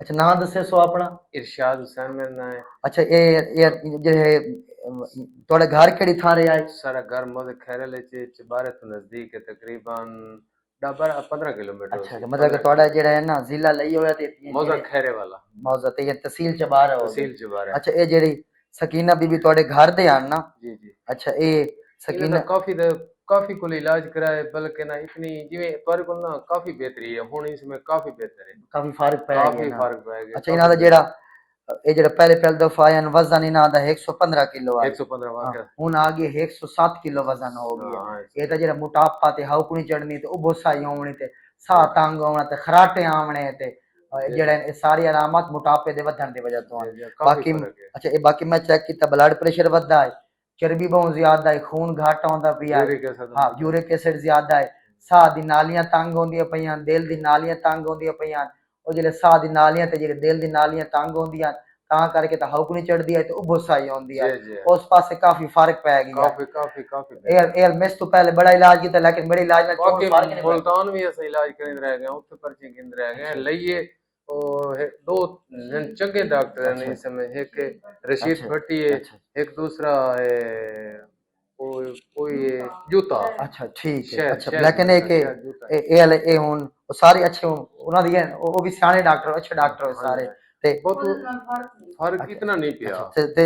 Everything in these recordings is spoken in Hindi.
अच्छा नाम दसे सो अपना। इरशाद हुसैन मेरा नाम है। अच्छा ये जो है थोड़े घर केड़ी थां रे आए? सारा घर मोदे खैरले चबारे तो नजदीक है, तकरीबन 10-15 किलोमीटर अच्छा होसी, तो मतलब कि 15 थोड़ा किलोमीटर। जेड़ा है ना जिला लई होया ते मौजा जेड़े खैरे वाला, मौजा ते ये तहसील चबारा हो गई। तहसील चबारे। अच्छा ये जेड़ी सकीना बीबी थोड़े घर दे आन ना? जी जी। अच्छा ये इन्हें तो सकीना काफी कुल इलाज कराए, बल्कि ना इतनी जिवें तुहाडे कोल ना काफी बेहतरी है, हुण इसमें काफी बेहतर है, काफी फर्क पै गया काफी ना? फर्क पै गया, अच्छा इन्हां काफी दा जेड़ा बेहतर। ये जेड़ा पहले दफा आया वजन इन्हां दा 115 किलो आए। 115 हाँ वाकई। हुन आ गए 107 किलो वजन हो गया। हाँ ये इसमें तो जेड़ा मोटापा ते हाउकनी चढ़नी ते उबोसाई होवनी ते साह तंग होना ते खराटे आवणे ते जी जेड़ा ये सारी अलामत मोटापे दे वधन दी वजह तो आन। जी, काफी बाकी फर्क है। अच्छा ये बाकी मैं चेक किया ब्लड प्रेशर वधदा है, चर्बी बहुत ज्यादा है, खून घट आंदा पिया है। यूरिक एसिड हाँ वधदा है। यूरिक एसिड ज्यादा है, साह दी नालियां तंग होंदियां पईयां, दिल दी नालियां तंग होंदियां पईयां। ਉਹ ਜਿਹੜੇ ਸਾਹ ਦੀ ਨਾਲੀਆਂ ਤੇ ਜਿਹੜੇ ਦਿਲ ਦੀ ਨਾਲੀਆਂ ਤੰਗ ਹੁੰਦੀਆਂ ਤਾਂ ਕਰਕੇ ਤਾਂ ਹੌਕ ਨਹੀਂ ਚੜਦੀ ਹੈ ਤੇ ਉਬਸਾਈ ਆਉਂਦੀ जी ਹੈ। जी, ਉਸ ਪਾਸੇ ਕਾਫੀ ਫਰਕ ਪੈ ਗਿਆ। काफी काफी काफी ਇਹ बेहतर। ਇਹ मिस तो पहले बड़ा इलाज किया लेकिन मेरे इलाज में चोन बाकी फर्क नहीं पड़ा। मुल्तान भी ऐसा इलाज करेंदे रह गए, उत्थे पर्ची गिनदे रह गए अच्छा लइए। दो चंगे डॉक्टर हैं अच्छा इस समय, एक रशीद अच्छा भट्टी है, अच्छा एक दूसरा है कोई कोई जूता, अच्छा ठीक है। शायद अच्छा शायद लेकिन एक जूता, शायद जूता है। ये हुन वो सारे अच्छे ਉਹਨਾਂ ਦੀ ਉਹ ਵੀ ਸਿਆਣੇ ਡਾਕਟਰ अच्छे डॉक्टर हो हाँ जी सारे हाँ। ते बहुत फर्क अच्छा इतना नहीं पिया। अच्छा ते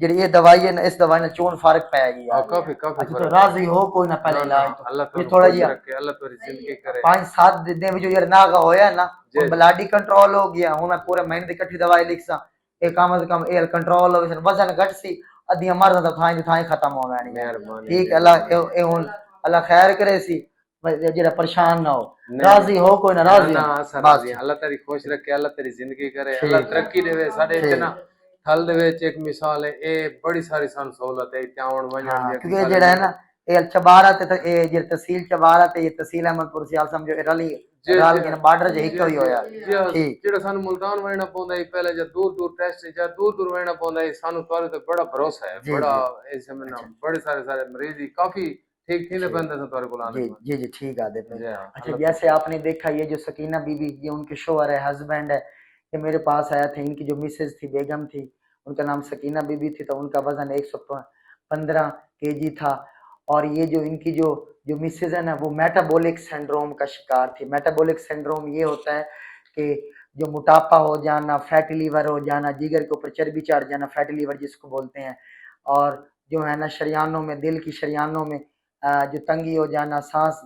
ਜਿਹੜੀ ਇਹ ਦਵਾਈ ਹੈ ਨਾ ਇਸ दवाई ने चोन फर्क पै गया। हाँ काफी काफी अच्छा तो फर्क राजी है। हो कोई ना ना पहले ना, इलाज तो अल्लाह ये तुम थोड़ा खुश जिहा रखे, अल्लाह तुम्हारी जिंदगी करे। 5-7 दिन जो यार नागा होया ना जी हुन जी ब्लड ही कंट्रोल हो गया। हुन पूरे महीने दी इकट्ठी दवाई लिख सा ये कम से कम ए कंट्रोल हो वजन घट सी अद्धियां मर्दां दा थाई दी थाई खत्म हो जानी है। मेहरबानी ठीक है अल्लाह मेहरबानी। ए हुन अल्लाह खैर करे सी जेड़ा परेशान ना हो। नहीं राजी हो कोई ना नहीं, ना राजी ना हो असा बस राजी हैं। अल्लाह तेरी खुश रखे, अल्लाह तेरी जिंदगी करे, अल्लाह ठीक है तरक्की देवे। साडे इत्थे ना ठीक थल दे विच एक मिसाल है, ए बड़ी सारी सन सहूलत है इत्थे आउण वञण हाँ दी। क्योंकि ये गल जेड़ा है नहीं ना है। ये चबारा ते ये जे तहसील चबारा ते ये तहसील अहमदपुर सियाल समझो रली जी रल जी के बॉर्डर जे जी हिक ही जी होया। जी, ठीक जेड़ा सानू मुल्तान वञना पौंदा है पहले, जा दूर दूर टेस्ट जा दूर दूर वञना पौंदा है, सानू तुहाडे ते बड़ा भरोसा है, जी बड़ा जी इस समय ना अच्छा बड़े सारे सारे मरीज ही काफी ठीक थींदे ठीक पैंदे सन तुहाडे कोल आने जी के बाद। जी जी ठीक आते पे। जी हाँ, अच्छा अल्लाह तेरी जैसे खुश आपने देखा ये जो सकीना बीबी ये उनके शोहर है हस्बैंड है ये मेरे पास आया था। इनकी जो मिसेज थी बेगम थी उनका नाम सकीना बीबी थी तो उनका वजन 115 केजी था। और ये जो इनकी जो जो मिसेज है ना वो मेटाबॉलिक सिंड्रोम का शिकार थी। मेटाबॉलिक सिंड्रोम ये होता है कि जो मोटापा हो जाना, फैटी लीवर हो जाना, जिगर के ऊपर चर्बी चढ़ जाना, फैटी लीवर जिसको बोलते हैं। और जो है ना शरियानों में दिल की शरियानों में जो तंगी हो जाना, सांस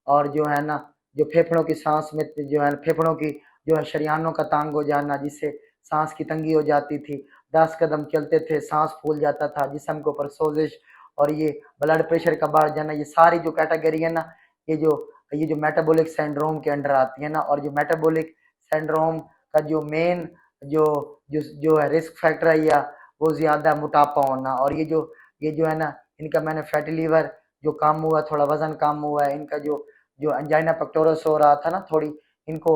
और जो है ना जो फेफड़ों की सांस में जो है फेफड़ों की जो है शरियानों का तंग हो जाना जिससे सांस की तंगी हो जाती थी। 10 कदम चलते थे सांस फूल जाता था, जिसम के ऊपर सोजिश और ये ब्लड प्रेशर का बढ़ जाना, ये सारी जो कैटेगरी है ना ये जो ये जो मेटाबॉलिक सिंड्रोम के अंडर आती है ना। और जो मेटाबॉलिक सिंड्रोम का जो मेन जो जो है रिस्क फैक्टर है या वो ज्यादा मोटापा होना। और ये जो है ना इनका मैंने फैटी लीवर जो कम हुआ, थोड़ा वजन कम हुआ है, इनका जो जो अंजाइना पेक्टोरस हो रहा था ना थोड़ी, इनको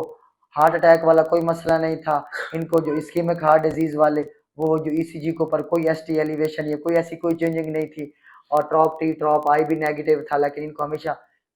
हार्ट अटैक वाला कोई मसला नहीं था। इनको जो इस्कीमिक हार्ट डिजीज वाले वो जो ईसीजी के ऊपर कोई एसटी एलिवेशन या कोई ऐसी कोई चेंजिंग नहीं थी। और ट्रॉप आई भी नेगेटिव था लेकिन इनको हमेशा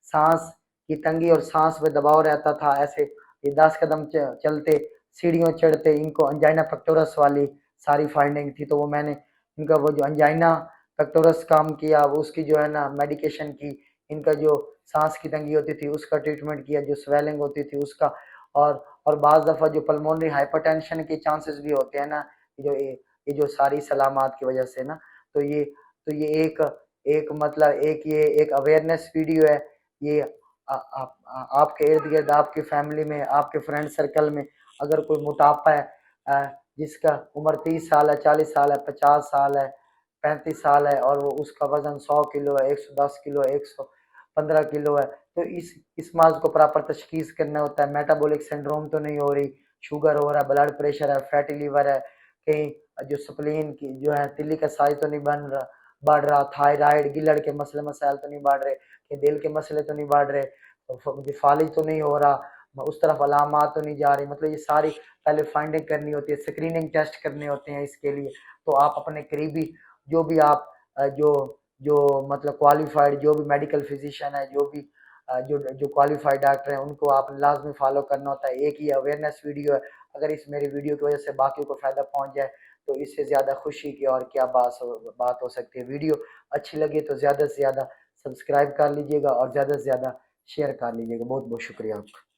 सांस की तंगी और सांस में दबाव रहता था। ऐसे ये 10 कदम चलते सीढ़ियों चढ़ते इनको अंजाइना पेक्टोरस वाली सारी फाइंडिंग थी। तो वो मैंने इनका वो जो अंजाइना पेक्टोरस काम किया वो उसकी जो है ना मेडिकेशन की, इनका जो सांस की तंगी होती थी उसका ट्रीटमेंट किया, जो स्वेलिंग होती थी उसका। और बाज़ दफ़ा जो पल्मोनरी हाइपरटेंशन के चांसेस भी होते हैं ना ये जो सारी सलामत की वजह से ना। तो ये एक एक मतलब एक ये एक अवेयरनेस वीडियो है। ये आपके इर्द गिर्द आपकी फैमिली में आपके फ्रेंड सर्कल में अगर कोई मोटापा है जिसका उम्र 30 साल है, 40 साल है, 50 साल है, 35 साल है और वो उसका वजन 100 किलो है, 110 किलो है, 115 किलो है, तो इस मर्ज को प्रॉपर तशखीस करना होता है। मेटाबॉलिक सिंड्रोम तो नहीं हो रही, शुगर हो रहा है, ब्लड प्रेशर है, फैटी लीवर है, कहीं जो स्प्लीन की जो है तिल्ली का साइज तो नहीं बन रहा बढ़ रहा, थायराइड गिलड़ के मसले मसाइल तो नहीं बढ़ रहे, कि दिल के मसले तो नहीं बढ़ रहे, तो फालिज तो नहीं हो रहा, उस तरफ अलामत तो नहीं जा रही। मतलब ये सारी पहले फाइंडिंग करनी होती है, स्क्रीनिंग टेस्ट करने होते हैं इसके लिए। तो आप अपने करीबी जो भी आप जो जो मतलब क्वालिफाइड जो भी मेडिकल फिजिशियन है, जो भी जो जो क्वालिफाइड डॉक्टर हैं उनको आप लाजमी फॉलो करना होता है। एक ही अवेयरनेस वीडियो है, अगर इस मेरी वीडियो की वजह से बाकी को फ़ायदा पहुंच जाए तो इससे ज़्यादा खुशी की और क्या बात हो सकती है। वीडियो अच्छी लगे तो ज़्यादा से ज़्यादा सब्सक्राइब कर लीजिएगा और ज़्यादा से ज़्यादा शेयर कर लीजिएगा। बहुत बहुत शुक्रिया आपका।